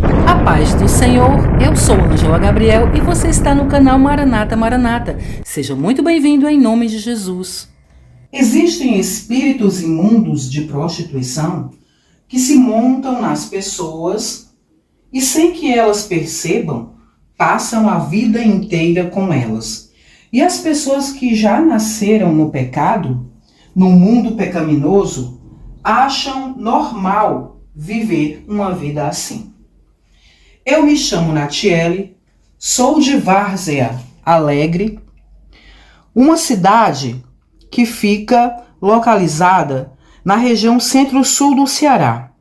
A paz do Senhor, eu sou Ângela Gabriel e você está no canal Maranata Maranata. Seja muito bem-vindo em nome de Jesus. Existem espíritos imundos de prostituição que se montam nas pessoas e, sem que elas percebam, passam a vida inteira com elas. E as pessoas que já nasceram no pecado, no mundo pecaminoso, acham normal viver uma vida assim. Eu me chamo Natiele, sou de Várzea Alegre, uma cidade que fica localizada na região centro-sul do Ceará,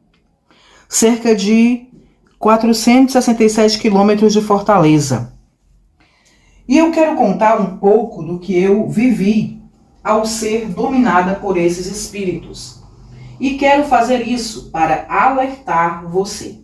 cerca de 467 quilômetros de Fortaleza. E eu quero contar um pouco do que eu vivi ao ser dominada por esses espíritos. E quero fazer isso para alertar você.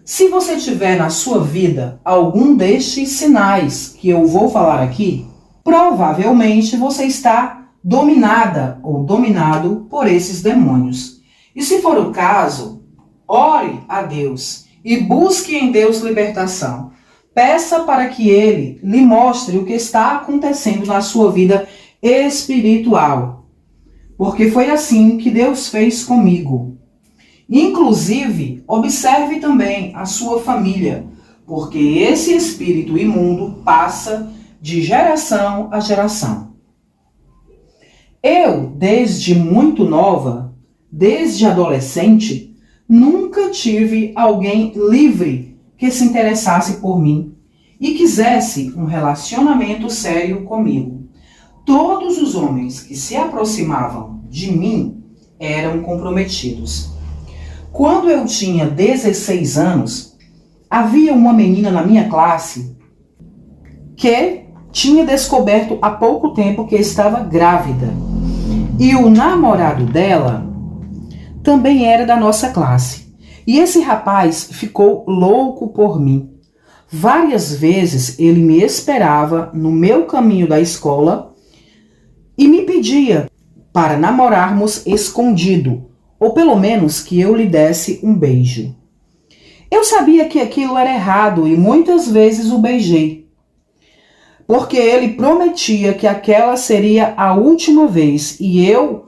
Se você tiver na sua vida algum destes sinais que eu vou falar aqui, provavelmente você está dominada ou dominado por esses demônios. E se for o caso, ore a Deus e busque em Deus libertação. Peça para que Ele lhe mostre o que está acontecendo na sua vida espiritual. Porque foi assim que Deus fez comigo. Inclusive, observe também a sua família, porque esse espírito imundo passa de geração a geração. Eu, desde muito nova, desde adolescente, nunca tive alguém livre que se interessasse por mim e quisesse um relacionamento sério comigo. Todos os homens que se aproximavam de mim eram comprometidos. Quando eu tinha 16 anos, havia uma menina na minha classe que tinha descoberto há pouco tempo que estava grávida. E o namorado dela também era da nossa classe. E esse rapaz ficou louco por mim. Várias vezes ele me esperava no meu caminho da escola e me pedia para namorarmos escondido, ou pelo menos que eu lhe desse um beijo. Eu sabia que aquilo era errado e muitas vezes o beijei, porque ele prometia que aquela seria a última vez e eu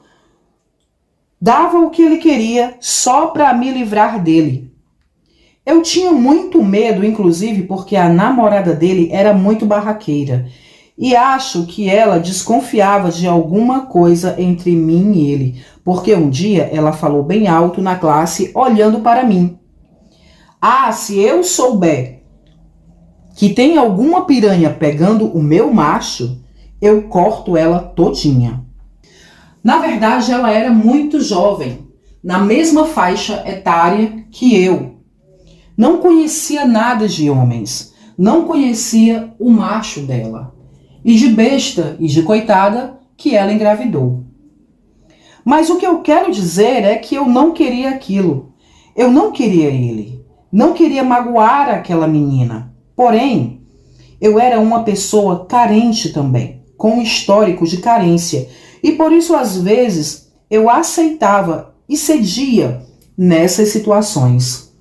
dava o que ele queria só para me livrar dele. Eu tinha muito medo, inclusive, porque a namorada dele era muito barraqueira e acho que ela desconfiava de alguma coisa entre mim e ele, porque um dia ela falou bem alto na classe, olhando para mim. Ah, se eu souber que tem alguma piranha pegando o meu macho, eu corto ela todinha. Na verdade, ela era muito jovem, na mesma faixa etária que eu. Não conhecia nada de homens, não conhecia o macho dela. E de besta e de coitada que ela engravidou. Mas o que eu quero dizer é que eu não queria aquilo. Eu não queria ele. Não queria magoar aquela menina. Porém, eu era uma pessoa carente também, com um histórico de carência. E por isso, às vezes, eu aceitava e cedia nessas situações.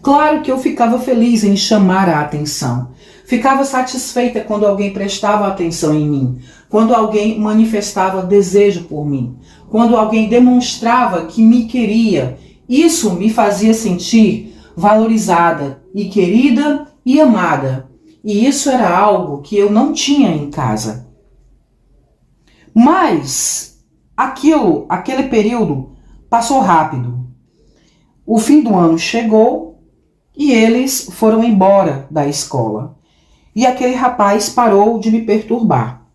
Claro que eu ficava feliz em chamar a atenção. Ficava satisfeita quando alguém prestava atenção em mim, quando alguém manifestava desejo por mim, quando alguém demonstrava que me queria. Isso me fazia sentir valorizada e querida e amada. E isso era algo que eu não tinha em casa. Mas aquele período passou rápido. O fim do ano chegou e eles foram embora da escola. E aquele rapaz parou de me perturbar.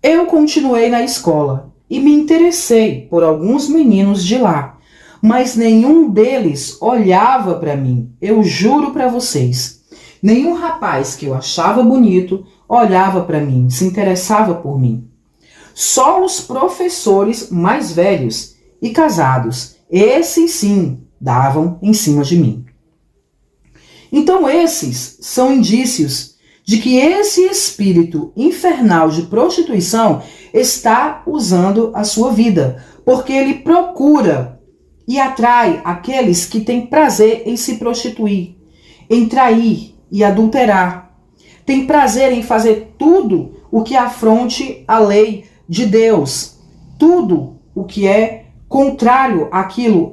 Eu continuei na escola e me interessei por alguns meninos de lá, mas nenhum deles olhava para mim, eu juro para vocês. Nenhum rapaz que eu achava bonito olhava para mim, se interessava por mim. Só os professores mais velhos e casados, esses sim, davam em cima de mim. Então esses são indícios de que esse espírito infernal de prostituição está usando a sua vida, porque ele procura e atrai aqueles que têm prazer em se prostituir, em trair e adulterar. Tem prazer em fazer tudo o que afronte a lei de Deus, tudo o que é contrário àquilo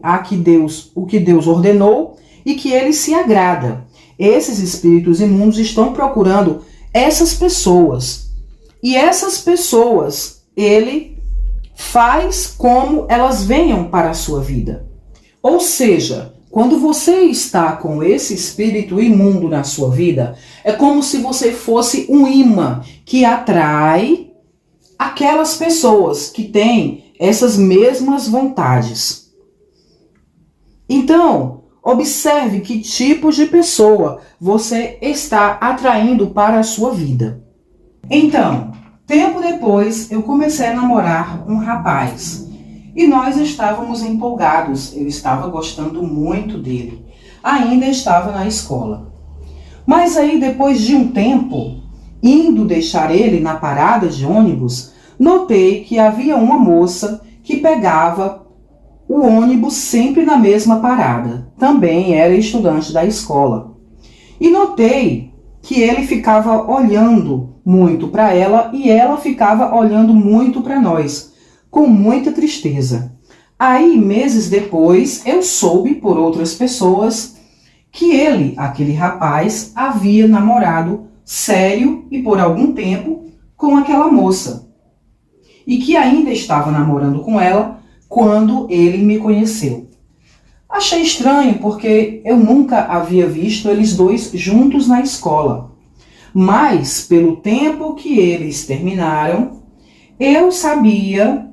o que Deus ordenou e que ele se agrada. Esses espíritos imundos estão procurando essas pessoas. E essas pessoas, ele faz como elas venham para a sua vida. Ou seja, quando você está com esse espírito imundo na sua vida, é como se você fosse um imã que atrai aquelas pessoas que têm essas mesmas vontades. Então, observe que tipo de pessoa você está atraindo para a sua vida. Então, tempo depois, eu comecei a namorar um rapaz. E nós estávamos empolgados, eu estava gostando muito dele. Ainda estava na escola. Mas aí, depois de um tempo, indo deixar ele na parada de ônibus, notei que havia uma moça que pegava o ônibus sempre na mesma parada. Também era estudante da escola. E notei que ele ficava olhando muito para ela e ela ficava olhando muito para nós, com muita tristeza. Aí, meses depois, eu soube por outras pessoas que ele, aquele rapaz, havia namorado sério e por algum tempo com aquela moça. E que ainda estava namorando com ela quando ele me conheceu. Achei estranho porque eu nunca havia visto eles dois juntos na escola. Mas, pelo tempo que eles terminaram, eu sabia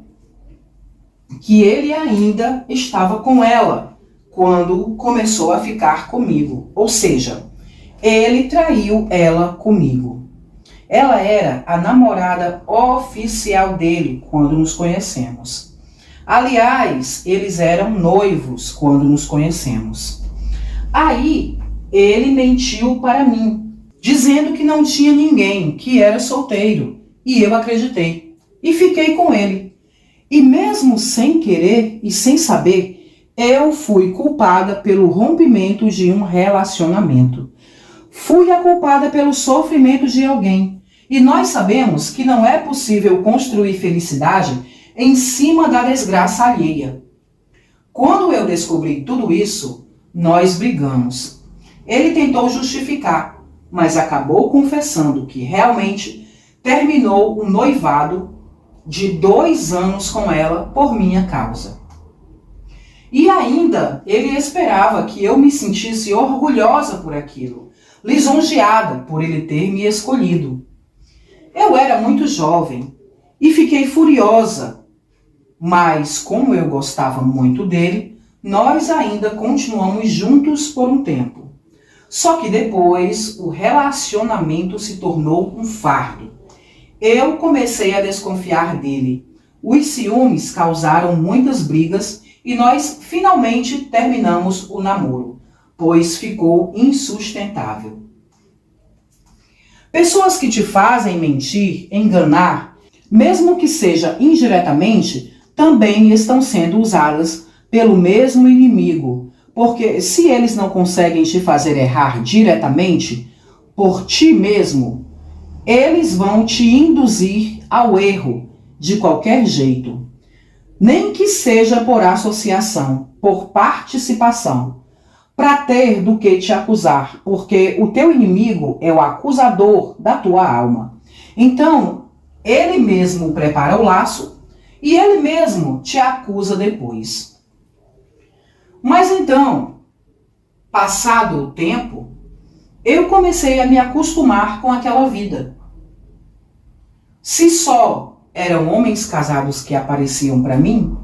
que ele ainda estava com ela quando começou a ficar comigo. Ou seja, ele traiu ela comigo. Ela era a namorada oficial dele quando nos conhecemos. Aliás, eles eram noivos quando nos conhecemos. Aí, ele mentiu para mim, dizendo que não tinha ninguém, que era solteiro. E eu acreditei. E fiquei com ele. E mesmo sem querer e sem saber, eu fui culpada pelo rompimento de um relacionamento. Fui a culpada pelo sofrimento de alguém. E nós sabemos que não é possível construir felicidade em cima da desgraça alheia. Quando eu descobri tudo isso, nós brigamos. Ele tentou justificar, mas acabou confessando que realmente terminou um noivado de 2 anos com ela por minha causa. E ainda ele esperava que eu me sentisse orgulhosa por aquilo, lisonjeada por ele ter me escolhido. Eu era muito jovem e fiquei furiosa, mas como eu gostava muito dele, nós ainda continuamos juntos por um tempo. Só que depois o relacionamento se tornou um fardo. Eu comecei a desconfiar dele. Os ciúmes causaram muitas brigas e nós finalmente terminamos o namoro, pois ficou insustentável. Pessoas que te fazem mentir, enganar, mesmo que seja indiretamente, também estão sendo usadas pelo mesmo inimigo, porque se eles não conseguem te fazer errar diretamente, por ti mesmo, eles vão te induzir ao erro de qualquer jeito. Nem que seja por associação, por participação, para ter do que te acusar, porque o teu inimigo é o acusador da tua alma. Então, ele mesmo prepara o laço e ele mesmo te acusa depois. Mas então, passado o tempo, eu comecei a me acostumar com aquela vida. Se só eram homens casados que apareciam para mim,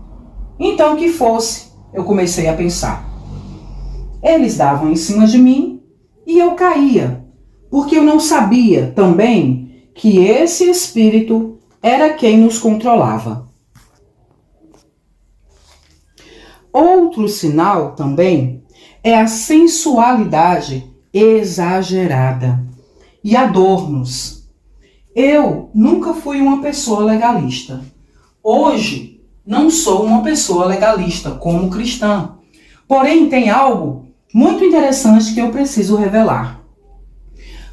então que fosse, eu comecei a pensar. Eles davam em cima de mim e eu caía, porque eu não sabia também que esse espírito era quem nos controlava. Outro sinal também é a sensualidade exagerada e adornos. Eu nunca fui uma pessoa legalista. Hoje, não sou uma pessoa legalista como cristã. Porém, tem algo muito interessante que eu preciso revelar.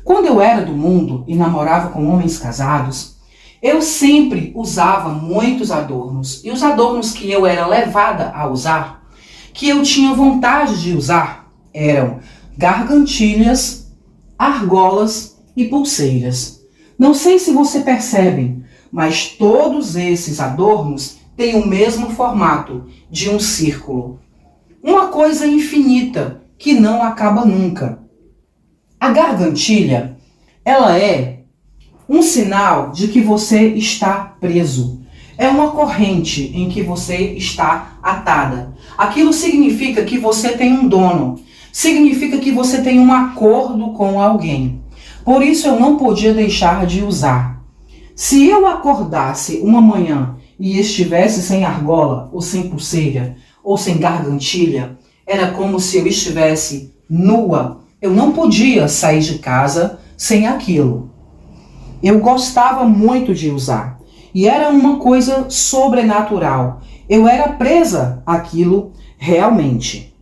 Quando eu era do mundo e namorava com homens casados, eu sempre usava muitos adornos. E os adornos que eu era levada a usar, que eu tinha vontade de usar, eram gargantilhas, argolas e pulseiras. Não sei se você percebe, mas todos esses adornos têm o mesmo formato de um círculo. Uma coisa infinita que não acaba nunca. A gargantilha, ela é um sinal de que você está preso. É uma corrente em que você está atada. Aquilo significa que você tem um dono. Significa que você tem um acordo com alguém. Por isso eu não podia deixar de usar. Se eu acordasse uma manhã e estivesse sem argola, ou sem pulseira, ou sem gargantilha, era como se eu estivesse nua. Eu não podia sair de casa sem aquilo. Eu gostava muito de usar. E era uma coisa sobrenatural. Eu era presa àquilo realmente.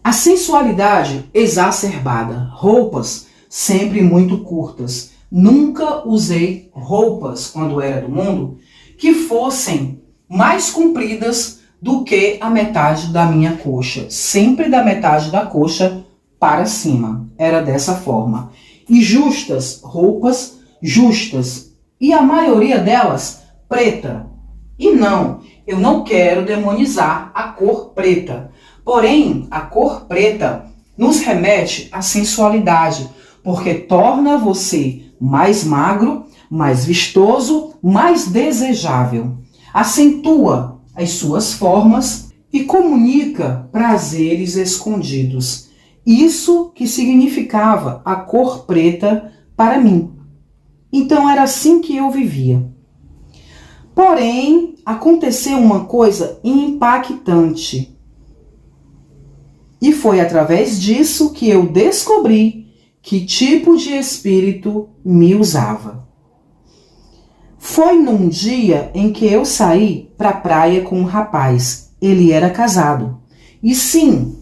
A sensualidade exacerbada. Roupas sempre muito curtas. Nunca usei roupas, quando era do mundo, que fossem mais compridas do que a metade da minha coxa. Sempre da metade da coxa para cima. Era dessa forma. E justas, roupas justas. E a maioria delas preta. E não, eu não quero demonizar a cor preta. Porém, a cor preta nos remete à sensualidade, porque torna você mais magro, mais vistoso, mais desejável. Acentua as suas formas e comunica prazeres escondidos. Isso que significava a cor preta para mim. Então era assim que eu vivia. Porém, aconteceu uma coisa impactante. E foi através disso que eu descobri que tipo de espírito me usava. Foi num dia em que eu saí para a praia com um rapaz. Ele era casado. E sim,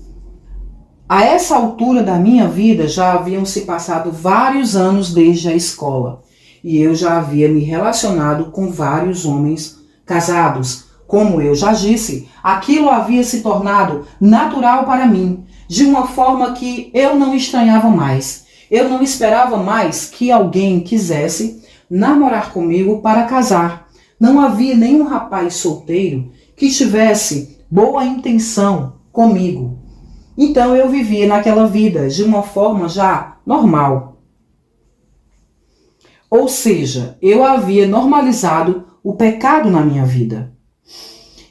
a essa altura da minha vida já haviam se passado vários anos desde a escola. E eu já havia me relacionado com vários homens casados. Como eu já disse, aquilo havia se tornado natural para mim, de uma forma que eu não estranhava mais. Eu não esperava mais que alguém quisesse namorar comigo para casar. Não havia nenhum rapaz solteiro que tivesse boa intenção comigo. Então eu vivia naquela vida de uma forma já normal. Ou seja, eu havia normalizado o pecado na minha vida.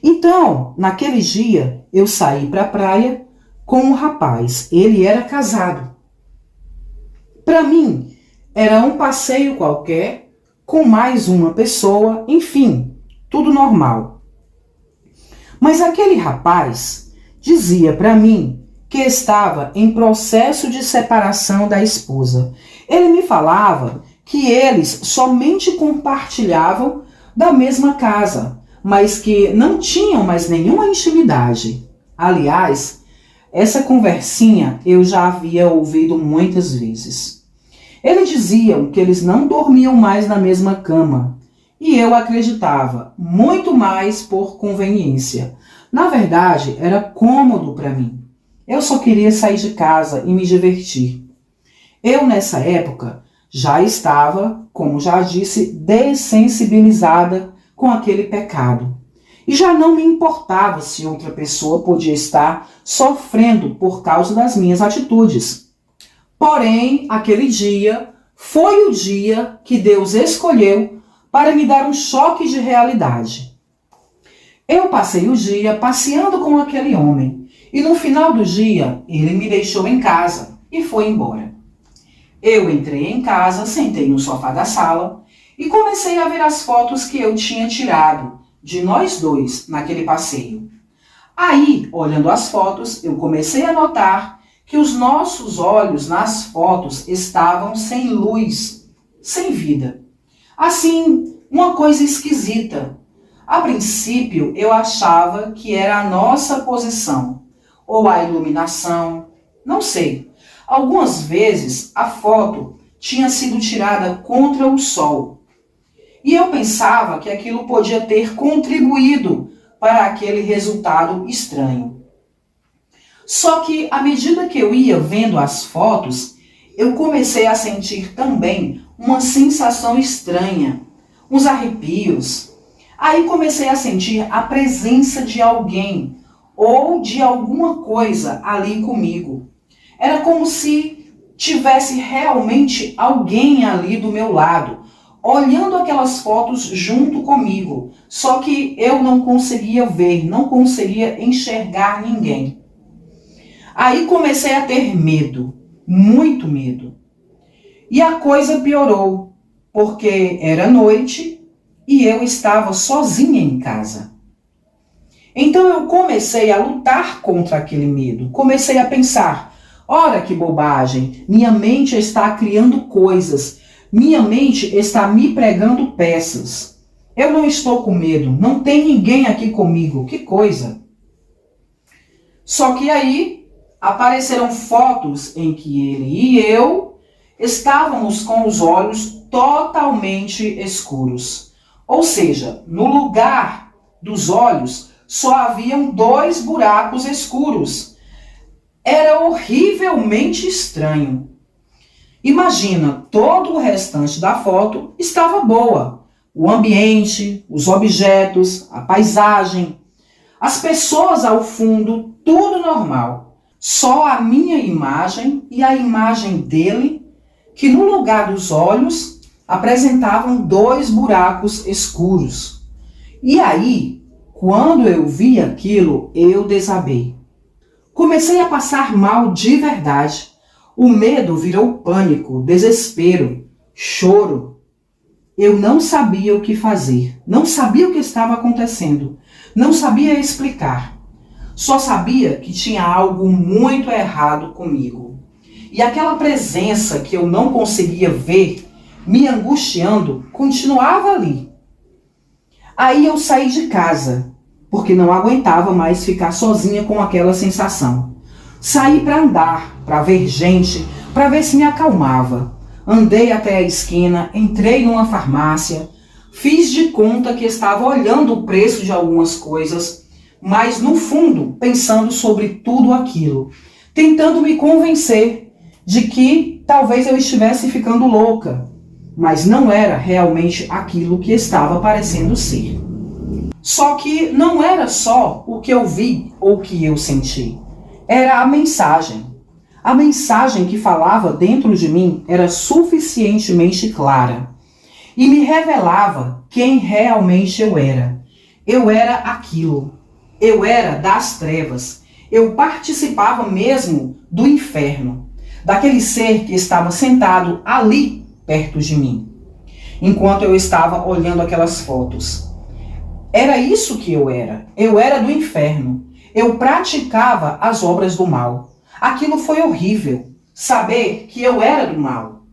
Então, naquele dia, eu saí para a praia com um rapaz. Ele era casado. Para mim, era um passeio qualquer, com mais uma pessoa, enfim, tudo normal. Mas aquele rapaz dizia para mim que estava em processo de separação da esposa. Ele me falava que eles somente compartilhavam da mesma casa, mas que não tinham mais nenhuma intimidade. Aliás, essa conversinha eu já havia ouvido muitas vezes. Eles diziam que eles não dormiam mais na mesma cama, e eu acreditava, muito mais por conveniência. Na verdade, era cômodo para mim. Eu só queria sair de casa e me divertir. Eu, nessa época, já estava, como já disse, dessensibilizada com aquele pecado. E já não me importava se outra pessoa podia estar sofrendo por causa das minhas atitudes. Porém, aquele dia foi o dia que Deus escolheu para me dar um choque de realidade. Eu passei o dia passeando com aquele homem e no final do dia ele me deixou em casa e foi embora. Eu entrei em casa, sentei no sofá da sala e comecei a ver as fotos que eu tinha tirado de nós dois naquele passeio. Aí, olhando as fotos, eu comecei a notar que os nossos olhos nas fotos estavam sem luz, sem vida. Assim, uma coisa esquisita. A princípio, eu achava que era a nossa posição, ou a iluminação, não sei. Algumas vezes a foto tinha sido tirada contra o sol. E eu pensava que aquilo podia ter contribuído para aquele resultado estranho. Só que, à medida que eu ia vendo as fotos, eu comecei a sentir também uma sensação estranha, uns arrepios. Aí comecei a sentir a presença de alguém ou de alguma coisa ali comigo. Era como se tivesse realmente alguém ali do meu lado, olhando aquelas fotos junto comigo. Só que eu não conseguia ver, não conseguia enxergar ninguém. Aí comecei a ter medo, muito medo. E a coisa piorou, porque era noite e eu estava sozinha em casa. Então eu comecei a lutar contra aquele medo. Comecei a pensar, ora que bobagem, minha mente está criando coisas, minha mente está me pregando peças. Eu não estou com medo, não tem ninguém aqui comigo, que coisa. Só que aí apareceram fotos em que ele e eu estávamos com os olhos totalmente escuros. Ou seja, no lugar dos olhos só haviam 2 buracos escuros. Era horrivelmente estranho. Imagina, todo o restante da foto estava boa. O ambiente, os objetos, a paisagem, as pessoas ao fundo, tudo normal. Só a minha imagem e a imagem dele, que no lugar dos olhos apresentavam 2 buracos escuros. E aí, quando eu vi aquilo, eu desabei. Comecei a passar mal de verdade. O medo virou pânico, desespero, choro. Eu não sabia o que fazer, não sabia o que estava acontecendo, não sabia explicar. Só sabia que tinha algo muito errado comigo. E aquela presença que eu não conseguia ver, me angustiando, continuava ali. Aí eu saí de casa, porque não aguentava mais ficar sozinha com aquela sensação. Saí para andar, para ver gente, para ver se me acalmava. Andei até a esquina, entrei numa farmácia, fiz de conta que estava olhando o preço de algumas coisas, mas no fundo pensando sobre tudo aquilo, tentando me convencer de que talvez eu estivesse ficando louca, mas não era realmente aquilo que estava parecendo ser. Só que não era só o que eu vi ou o que eu senti, era a mensagem. A mensagem que falava dentro de mim era suficientemente clara e me revelava quem realmente eu era. Eu era aquilo. Eu era das trevas. Eu participava mesmo do inferno, daquele ser que estava sentado ali perto de mim, enquanto eu estava olhando aquelas fotos. Era isso que eu era. Eu era do inferno. Eu praticava as obras do mal. Aquilo foi horrível, saber que eu era do mal.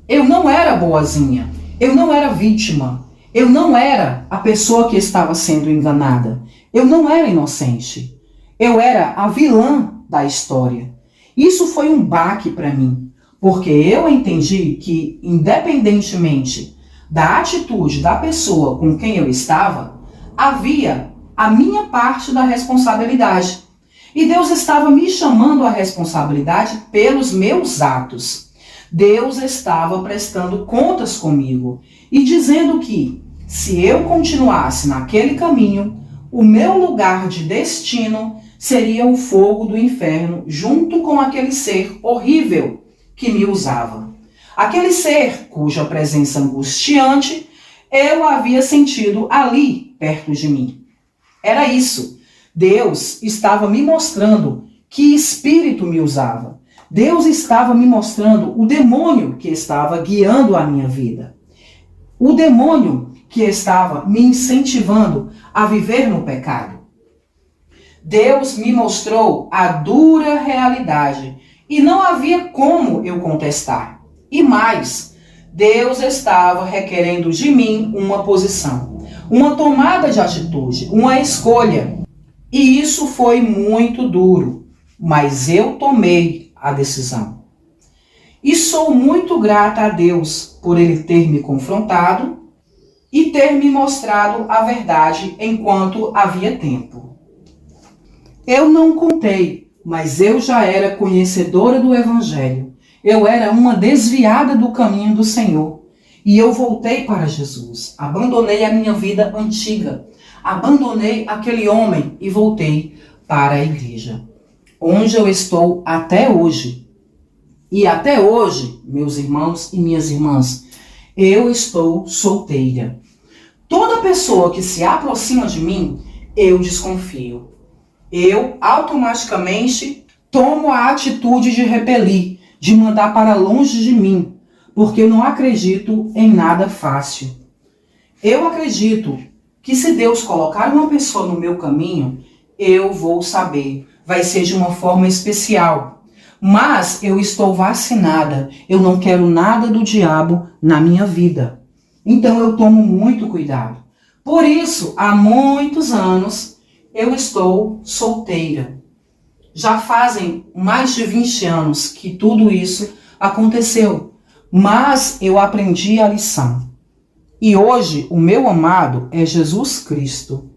Eu não era boazinha, eu não era vítima, eu não era a pessoa que estava sendo enganada, eu não era inocente, eu era a vilã da história. Isso foi um baque para mim, porque eu entendi que, independentemente da atitude da pessoa com quem eu estava, havia a minha parte da responsabilidade. E Deus estava me chamando à responsabilidade pelos meus atos. Deus estava prestando contas comigo e dizendo que, se eu continuasse naquele caminho, o meu lugar de destino seria o fogo do inferno, junto com aquele ser horrível que me usava. Aquele ser cuja presença angustiante eu havia sentido ali perto de mim. Era isso. Deus estava me mostrando que espírito me usava. Deus estava me mostrando o demônio que estava guiando a minha vida. O demônio que estava me incentivando a viver no pecado. Deus me mostrou a dura realidade e não havia como eu contestar. E mais, Deus estava requerendo de mim uma posição. uma tomada de atitude, uma escolha. E isso foi muito duro, mas eu tomei a decisão. E sou muito grata a Deus por Ele ter me confrontado e ter me mostrado a verdade enquanto havia tempo. Eu não contei, mas eu já era conhecedora do Evangelho. Eu era uma desviada do caminho do Senhor. E eu voltei para Jesus. Abandonei a minha vida antiga. Abandonei aquele homem e voltei para a igreja, onde eu estou até hoje. E até hoje, meus irmãos e minhas irmãs, eu estou solteira. Toda pessoa que se aproxima de mim, eu desconfio. Eu automaticamente tomo a atitude de repelir, de mandar para longe de mim, porque eu não acredito em nada fácil. Eu acredito que se Deus colocar uma pessoa no meu caminho, eu vou saber. Vai ser de uma forma especial. Mas eu estou vacinada. Eu não quero nada do diabo na minha vida. Então eu tomo muito cuidado. Por isso, há muitos anos, eu estou solteira. Já fazem mais de 20 anos que tudo isso aconteceu. Mas eu aprendi a lição. E hoje o meu amado é Jesus Cristo.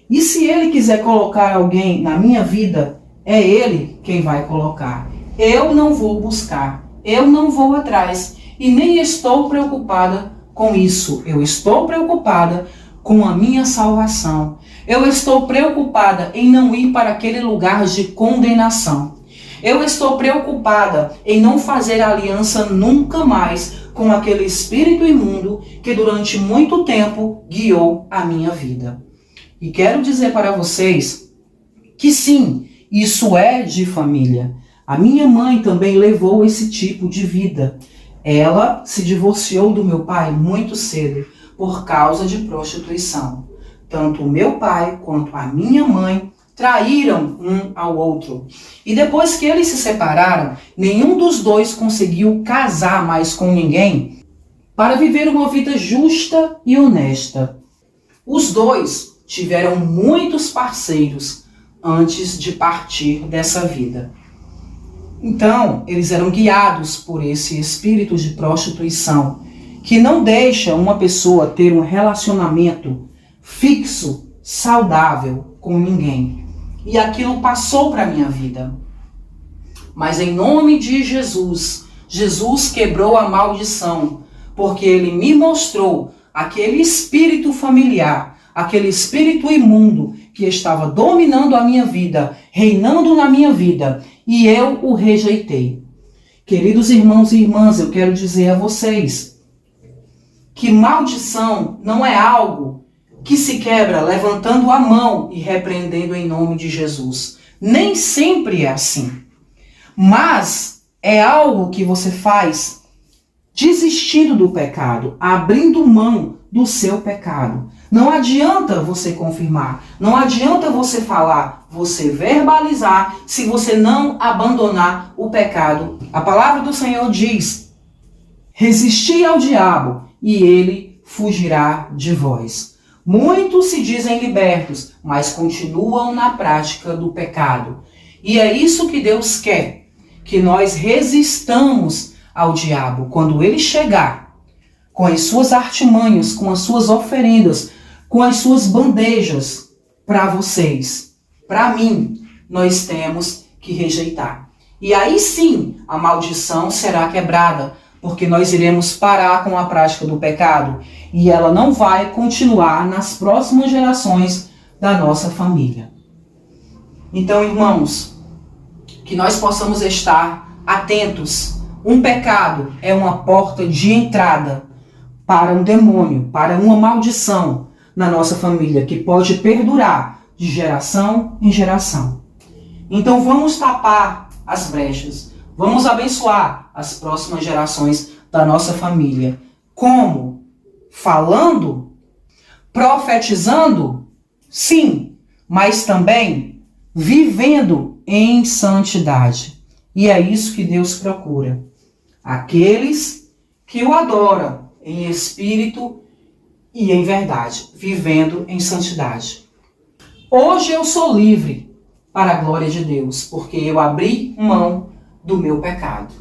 E se Ele quiser colocar alguém na minha vida, é Ele quem vai colocar. Eu não vou buscar, eu não vou atrás e nem estou preocupada com isso. Eu estou preocupada com a minha salvação. Eu estou preocupada em não ir para aquele lugar de condenação. Eu estou preocupada em não fazer aliança nunca mais com aquele espírito imundo que durante muito tempo guiou a minha vida. E quero dizer para vocês que sim, isso é de família. A minha mãe também levou esse tipo de vida. Ela se divorciou do meu pai muito cedo por causa de prostituição. Tanto o meu pai quanto a minha mãe traíram um ao outro. E depois que eles se separaram, nenhum dos dois conseguiu casar mais com ninguém para viver uma vida justa e honesta. Os dois tiveram muitos parceiros antes de partir dessa vida. Então, eles eram guiados por esse espírito de prostituição, que não deixa uma pessoa ter um relacionamento fixo, saudável com ninguém. E aquilo passou para a minha vida. Mas em nome de Jesus, Jesus quebrou a maldição, porque Ele me mostrou aquele espírito familiar, aquele espírito imundo que estava dominando a minha vida, reinando na minha vida, e eu o rejeitei. Queridos irmãos e irmãs, eu quero dizer a vocês que maldição não é algo que se quebra levantando a mão e repreendendo em nome de Jesus. Nem sempre é assim. Mas é algo que você faz desistindo do pecado, abrindo mão do seu pecado. Não adianta você confirmar, não adianta você falar, você verbalizar, se você não abandonar o pecado. A palavra do Senhor diz: resisti ao diabo e ele fugirá de vós. Muitos se dizem libertos, mas continuam na prática do pecado. E é isso que Deus quer, que nós resistamos ao diabo. Quando ele chegar com as suas artimanhas, com as suas oferendas, com as suas bandejas para vocês, para mim, nós temos que rejeitar. E aí sim, a maldição será quebrada, porque nós iremos parar com a prática do pecado e ela não vai continuar nas próximas gerações da nossa família. Então, irmãos, que nós possamos estar atentos. Um pecado é uma porta de entrada para um demônio, para uma maldição na nossa família, que pode perdurar de geração em geração. Então vamos tapar as brechas, vamos abençoar as próximas gerações da nossa família. Como? Falando? Profetizando? Sim, mas também vivendo em santidade. E é isso que Deus procura. Aqueles que o adoram em espírito e em verdade, vivendo em santidade. Hoje eu sou livre para a glória de Deus, porque eu abri mão do meu pecado.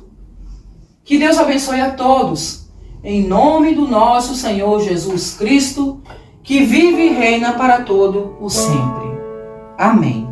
Que Deus abençoe a todos, em nome do nosso Senhor Jesus Cristo, que vive e reina para todo o sempre. Amém.